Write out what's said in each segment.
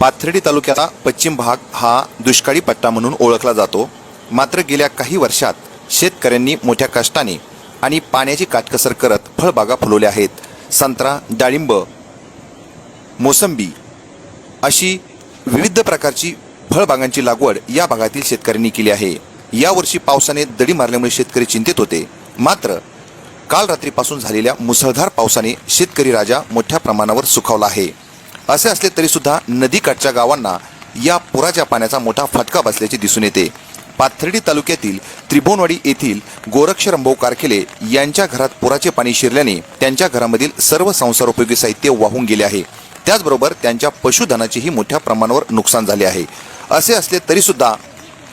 पाथर्डी तालुक्याचा पश्चिम भाग हा दुष्काळी पट्टा म्हणून ओळखला जातो. मात्र गेल्या काही वर्षात शेतकऱ्यांनी मोठ्या कष्टाने आणि पाण्याची काटकसर करत फळबागा फुलवल्या आहेत. संत्रा, डाळिंब, मोसंबी अशी विविध प्रकारची फळबागांची लागवड या भागातील शेतकऱ्यांनी केली आहे. यावर्षी पावसाने दडी मारल्यामुळे शेतकरी चिंतित होते. मात्र काल रात्रीपासून झालेल्या मुसळधार पावसाने शेतकरी राजा मोठ्या प्रमाणावर सुखावला आहे. असे असले तरी सुद्धा नदीकाठच्या गावांना या पुराच्या पाण्याचा मोठा फटका बसल्याचे दिसून येते. पाथर्डी तालुक्यातील त्रिभुवनवाडी येथील गोरक्ष रंभाऊ कारखेले यांच्या घरात पुराचे पाणी शिरल्याने त्यांच्या घरामधील सर्व संसारोपयोगी साहित्य वाहून गेले आहे. त्याचबरोबर त्यांच्या पशुधनाचेही मोठ्या प्रमाणावर नुकसान झाले आहे. असे असले तरी सुद्धा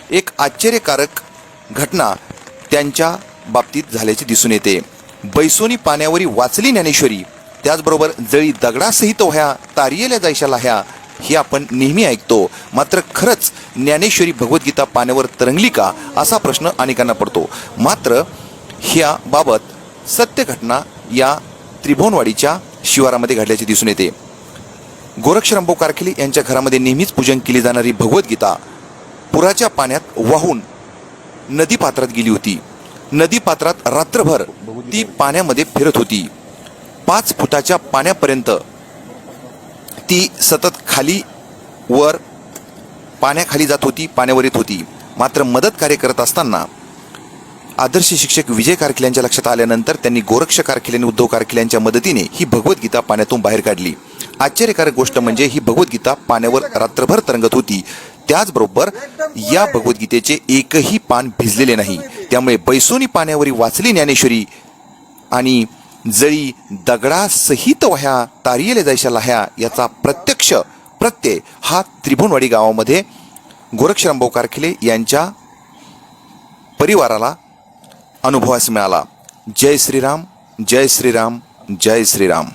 एक आश्चर्यकारक घटना त्यांच्या बाबतीत झाल्याचे दिसून येते. बैसोनी पाण्यावरी वाचली ज्ञानेश्वरी, त्याचबरोबर जळी दगडासहित वह्या तारियेल्या जायशा लाह्या हे आपण नेहमी ऐकतो. मात्र खरंच ज्ञानेश्वरी भगवद्गीता पाण्यावर तरंगली का असा प्रश्न अनेकांना पडतो. मात्र ह्या बाबत सत्य घटना या त्रिभुवनवाडीच्या शिवारामध्ये घडल्याचे दिसून येते. गोरक्ष रंभाऊ कारखेले यांच्या घरामध्ये नेहमीच पूजन केली जाणारी भगवद्गीता पुराच्या पाण्यात वाहून नदीपात्रात गेली होती. नदीपात्रात रात्रभर ती पाण्यामध्ये फिरत होती. 5 फुटाच्या पाण्यापर्यंत ती सतत खाली वर पाण्याखाली जात होती, पाण्यावर येत होती. मात्र मदत कार्य करत असताना आदर्श शिक्षक विजय कारखेले यांच्या लक्षात आल्यानंतर त्यांनी गोरक्ष कारखेले आणि उद्धव कारखेले यांच्या मदतीने ही भगवद्गीता पाण्यातून बाहेर काढली. आश्चर्यकारक गोष्ट म्हणजे ही भगवद्गीता पाण्यावर रात्रभर तरंगत होती. त्याचबरोबर या भगवद्गीतेचे एकही पान भिजलेले नाही. त्यामुळे बैसोनी पाण्यावरी वाचली ज्ञानेश्वरी आणि जळी दगडासहित वह्या तारियेल्या जायशा लाह्या याचा प्रत्यक्ष प्रत्यय हा त्रिभुवनवाडी गावामध्ये गोरक्ष रंभाऊ कारखेले यांच्या परिवाराला अनुभवास मिळाला. जय श्रीराम, जय श्रीराम, जय श्रीराम.